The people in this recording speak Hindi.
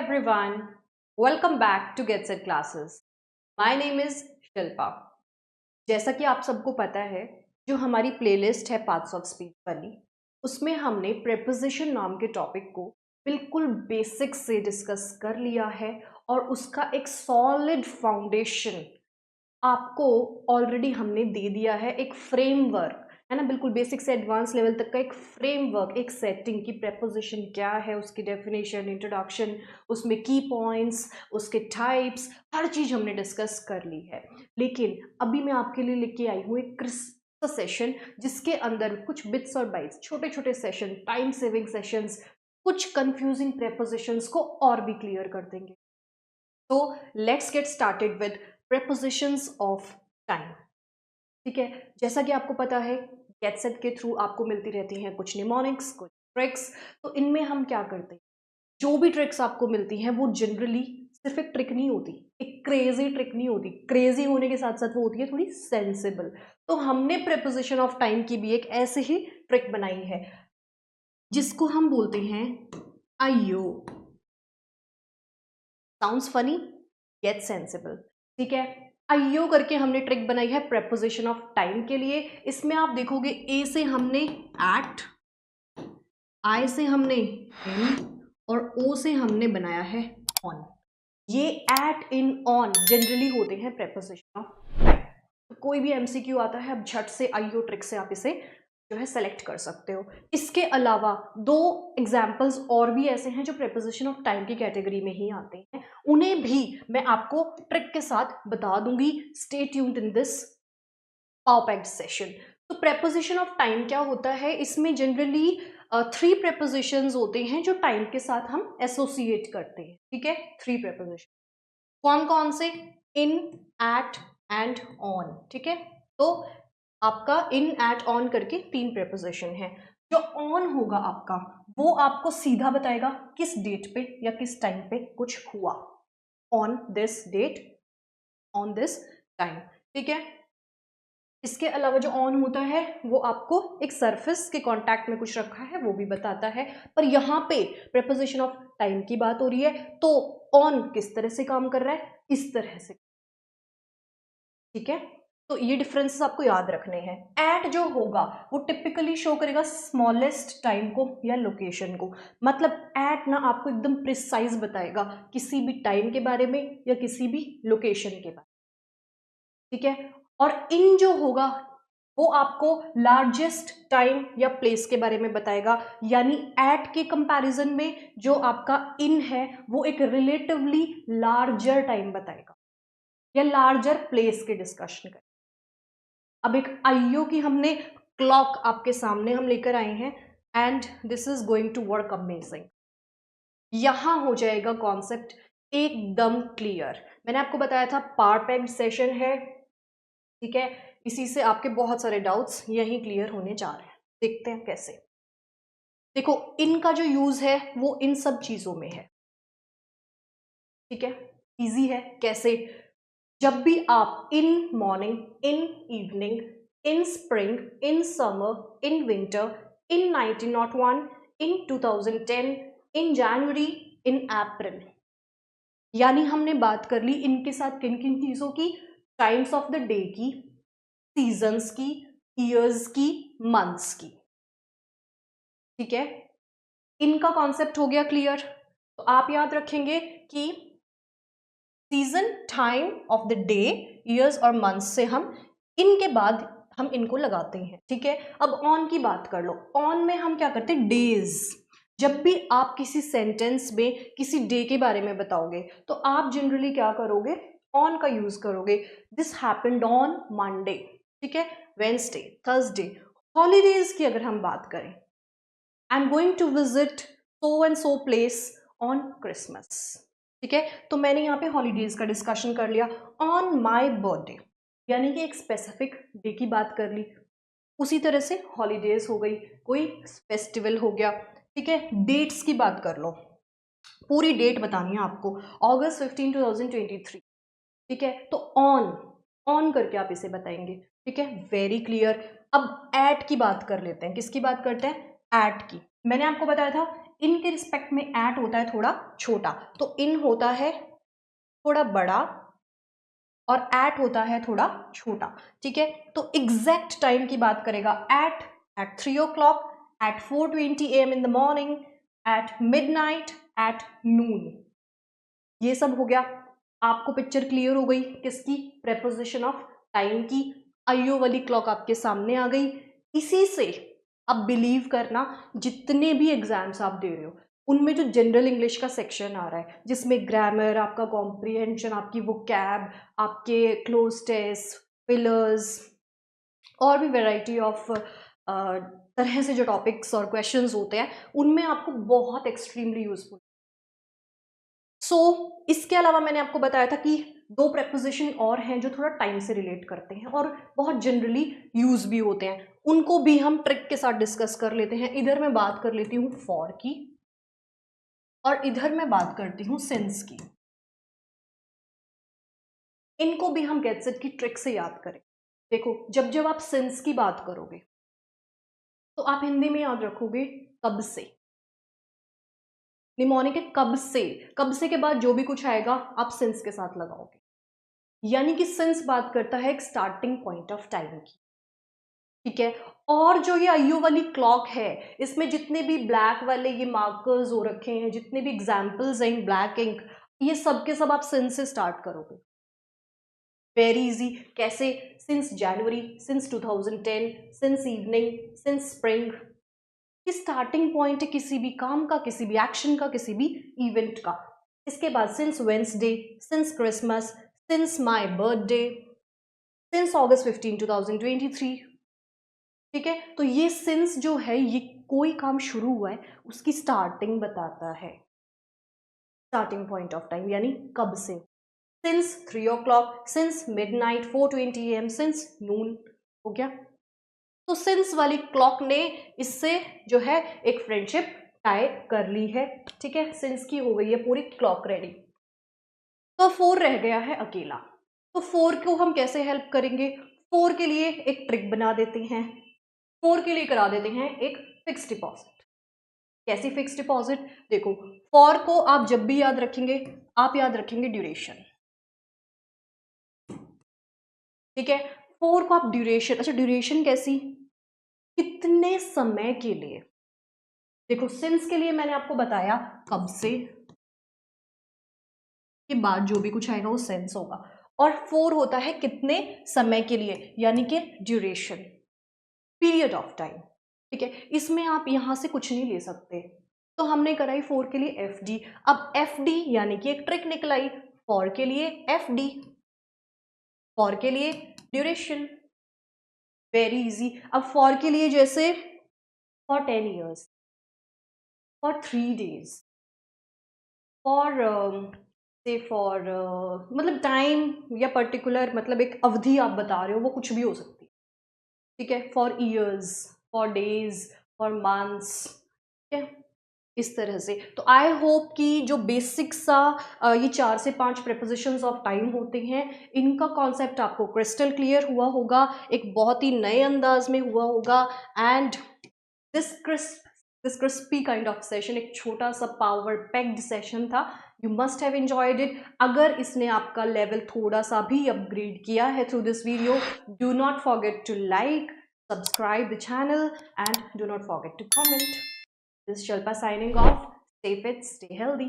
everyone, welcome back to Get Set Classes. My name is Shilpa. जैसा कि आप सबको पता है, जो हमारी प्लेलिस्ट है पार्ट्स ऑफ स्पीच वाली, उसमें हमने प्रेपोजिशन नाम के टॉपिक को बिल्कुल बेसिक से डिस्कस कर लिया है और उसका एक सॉलिड फाउंडेशन आपको ऑलरेडी हमने दे दिया है। एक फ्रेमवर्क है ना, बिल्कुल बेसिक से एडवांस लेवल तक का एक फ्रेमवर्क, एक सेटिंग की प्रेपोजिशन क्या है, उसकी डेफिनेशन, इंट्रोडक्शन, उसमें की पॉइंट्स, उसके टाइप्स, हर चीज़ हमने डिस्कस कर ली है। लेकिन अभी मैं आपके लिए लेके आई हूँ एक क्रिस्प सेशन, जिसके अंदर कुछ बिट्स और बाइट्स, छोटे छोटे सेशन, टाइम सेविंग सेशंस, कुछ कंफ्यूजिंग प्रेपोजिशंस को और भी क्लियर कर देंगे। तो let's get started with prepositions of time. ठीक है, जैसा कि आपको पता है गेट सेट के थ्रू आपको मिलती रहती हैं कुछ निमोनिक्स, कुछ ट्रिक्स। तो इनमें हम क्या करते हैं, जो भी ट्रिक्स आपको मिलती हैं वो जनरली सिर्फ एक ट्रिक नहीं होती, एक क्रेजी ट्रिक नहीं होती। क्रेजी होने के साथ साथ वो होती है थोड़ी सेंसिबल। तो हमने प्रेपोजिशन ऑफ टाइम की भी एक ऐसे ही ट्रिक बनाई है, जिसको हम बोलते हैं IO. Sounds funny, get sensible. ठीक है, आईओ करके हमने ट्रिक बनाई है प्रेपोजिशन ऑफ टाइम के लिए। इसमें आप देखोगे ए से हमने एट, आई से हमने इन और ओ से हमने बनाया है ऑन। ये एट, इन, ऑन जनरली होते हैं प्रेपोजिशन ऑफ टाइम। तो कोई भी एमसीक्यू आता है, अब झट से आईओ ट्रिक से आप इसे जो है सेलेक्ट कर सकते हो। इसके अलावा दो एग्जाम्पल्स और भी ऐसे हैं जो प्रेपोजिशन ऑफ टाइम की कैटेगरी में ही आते हैं, उन्हें भी मैं आपको ट्रिक के साथ बता दूंगी। Stay tuned in this power packed session. तो प्रेपोजिशन ऑफ टाइम क्या होता है, इसमें जनरली 3 प्रेपोजिशंस होते हैं जो टाइम के साथ हम एसोसिएट करते हैं। ठीक है, 3 प्रेपोजिशन। कौन कौन से? इन, एट एंड ऑन। ठीक है, तो आपका इन, एट, ऑन करके 3 प्रेपोजिशन है। जो ऑन होगा आपका, वो आपको सीधा बताएगा किस डेट पे या किस टाइम पे कुछ हुआ। On this date, on this time. ठीक है, इसके अलावा जो ऑन होता है वो आपको एक सरफेस के कांटेक्ट में कुछ रखा है वो भी बताता है। पर यहाँ पे प्रेपोजिशन ऑफ टाइम की बात हो रही है, तो ऑन किस तरह से काम कर रहा है, इस तरह से। ठीक है, तो ये डिफरेंसेस आपको याद रखने हैं। एट जो होगा वो टिपिकली शो करेगा स्मॉलेस्ट टाइम को या लोकेशन को। मतलब एट ना आपको एकदम प्रिसाइज बताएगा किसी भी टाइम के बारे में या किसी भी लोकेशन के बारे में। ठीक है, और इन जो होगा वो आपको लार्जेस्ट टाइम या प्लेस के बारे में बताएगा। यानी एट के कंपैरिजन में जो आपका इन है वो एक रिलेटिवली लार्जर टाइम बताएगा या लार्जर प्लेस के डिस्कशन करें। अब एक आईओ की हमने क्लॉक आपके सामने हम लेकर आए हैं, and this is going to work amazing. यहां हो जाएगा कॉन्सेप्ट एकदम क्लियर। मैंने आपको बताया था पावर पैक्ड सेशन है। ठीक है, इसी से आपके बहुत सारे डाउट्स यहीं क्लियर होने जा रहे हैं। देखते हैं कैसे। देखो, इनका जो यूज है वो इन सब चीजों में है। ठीक है, इजी है। कैसे? जब भी आप in morning, in evening, in spring, in summer, in winter, in 1901, in 2010, in January, in April, यानी हमने बात कर ली इनके साथ किन किन चीजों की, टाइम्स ऑफ द डे की, सीजन्स की, ईयर्स की, मंथ्स की। ठीक है, इनका कॉन्सेप्ट हो गया क्लियर। तो आप याद रखेंगे कि season, time of the day, years और मंथ्स से हम इनके बाद हम इनको लगाते हैं। ठीक है, अब ऑन की बात कर लो। ऑन में हम क्या करते हैं, डेज। जब भी आप किसी सेंटेंस में किसी डे के बारे में बताओगे तो आप जनरली क्या करोगे, ऑन का यूज करोगे। This happened on Monday. ठीक है, वेंसडे, थर्सडे। हॉलीडेज की अगर हम बात करें, I am going to visit so and so place on Christmas. ठीक है, तो मैंने यहाँ पे हॉलीडेज का डिस्कशन कर लिया। ऑन माई बर्थडे, यानी कि एक स्पेसिफिक डे की बात कर ली। उसी तरह से हॉलीडेज हो गई, कोई फेस्टिवल हो गया। ठीक है, डेट्स की बात कर लो, पूरी डेट बतानी है आपको, अगस्त 15, 2023। ठीक है, तो ऑन, ऑन करके आप इसे बताएंगे। ठीक है, वेरी क्लियर। अब एट की बात कर लेते हैं। किसकी बात करते हैं, एट की। मैंने आपको बताया था इन के रिस्पेक्ट में एट होता है थोड़ा छोटा, तो इन होता है थोड़ा बड़ा और एट होता है थोड़ा छोटा, ठीक है। तो एग्जैक्ट टाइम की बात करेगा at 3 o'clock, at 4:20 AM in the morning, at midnight, at noon. ये सब हो गया। आपको पिक्चर क्लियर हो गई किसकी? प्रेपोजिशन ऑफ टाइम की। आईओ वाली क्लॉक आपके सामने आ गई। इसी से अब बिलीव करना, जितने भी एग्जाम्स आप दे रहे हो उनमें जो जनरल इंग्लिश का सेक्शन आ रहा है, जिसमें ग्रामर, आपका कॉम्प्रिहेंशन, आपकी वोकैब, आपके क्लोज टेस्ट, फिलर्स और भी वैरायटी ऑफ तरह से जो टॉपिक्स और क्वेश्चंस होते हैं, उनमें आपको बहुत एक्सट्रीमली यूजफुल। इसके अलावा मैंने आपको बताया था कि 2 प्रेपोजिशन और हैं जो थोड़ा टाइम से रिलेट करते हैं और बहुत जनरली यूज भी होते हैं, उनको भी हम ट्रिक के साथ डिस्कस कर लेते हैं। इधर मैं बात कर लेती हूँ फॉर की और इधर मैं बात करती हूँ सिंस की। इनको भी हम गेट सेट की ट्रिक से याद करें। देखो, जब जब आप सिंस की बात करोगे तो आप हिंदी में याद रखोगे कब से, निमोनिक है कब से। कब से के बाद जो भी कुछ आएगा आप सिंस के साथ लगाओगे, यानी कि सिंस बात करता है एक स्टार्टिंग पॉइंट ऑफ टाइम की, ठीक है। और जो ये आईओ वाली क्लॉक है, इसमें जितने भी ब्लैक वाले ये मार्कर्स हो रखे हैं, जितने भी एग्जाम्पल्स हैं इन ब्लैक इंक, ये सब के सब आप सिंस से स्टार्ट करोगे। Very easy. कैसे? Since January, since 2010, since evening, since spring. ये स्टार्टिंग पॉइंट है किसी भी काम का, किसी भी एक्शन का, किसी भी इवेंट का। इसके बाद since Wednesday, since Christmas, since my birthday, since August 15, 2023, ठीक है। तो ये सिंस जो है, ये कोई काम शुरू हुआ है उसकी स्टार्टिंग बताता है, स्टार्टिंग पॉइंट ऑफ टाइम, यानी कब से। Since 3 o'clock, since midnight, 4:20 AM, since noon. हो गया। तो सिंस वाली क्लॉक ने इससे जो है एक फ्रेंडशिप टाई कर ली है, ठीक है। सिंस की हो गई है पूरी क्लॉक रेडी। तो 4 रह गया है अकेला। तो 4 को हम कैसे हेल्प करेंगे? 4 के लिए एक ट्रिक बना देते हैं। 4 के लिए करा देते हैं एक फिक्स डिपॉजिट। कैसी फिक्स डिपॉजिट? देखो, 4 को आप जब भी याद रखेंगे, आप याद रखेंगे ड्यूरेशन, ठीक है। 4 को आप ड्यूरेशन, अच्छा ड्यूरेशन कैसी? कितने समय के लिए? देखो, सिंस के लिए मैंने आपको बताया कब से के बाद जो भी कुछ आएगा वो सिंस होगा, और 4 होता है कितने समय के लिए, यानी कि ड्यूरेशन, पीरियड ऑफ टाइम, ठीक है। इसमें आप यहां से कुछ नहीं ले सकते, तो हमने कराई 4 के लिए एफ डी। अब एफ डी यानी कि एक ट्रिक निकल आई, फॉर के लिए एफ डी, फॉर के लिए ड्यूरेशन, वेरी इजी। अब फॉर के लिए जैसे for 10 years, for 3 days, for से फॉर मतलब टाइम या पर्टिकुलर, मतलब एक अवधि आप बता रहे हो, वो कुछ भी हो सकती है, ठीक है। For years, for days, for months, ठीक है, इस तरह से। तो आई होप कि जो बेसिक सा ये 4 से 5 प्रेपोजिशंस ऑफ टाइम होते हैं, इनका कॉन्सेप्ट आपको क्रिस्टल क्लियर हुआ होगा, एक बहुत ही नए अंदाज में हुआ होगा। And this crispy kind of session एक छोटा सा पावर पैक्ड सेशन था। You must have enjoyed it. अगर इसने आपका लेवल थोड़ा सा भी अपग्रेड किया है through this video, do not forget to like, subscribe the channel, and do not forget to comment. This is Shilpa signing off. Stay fit, stay healthy.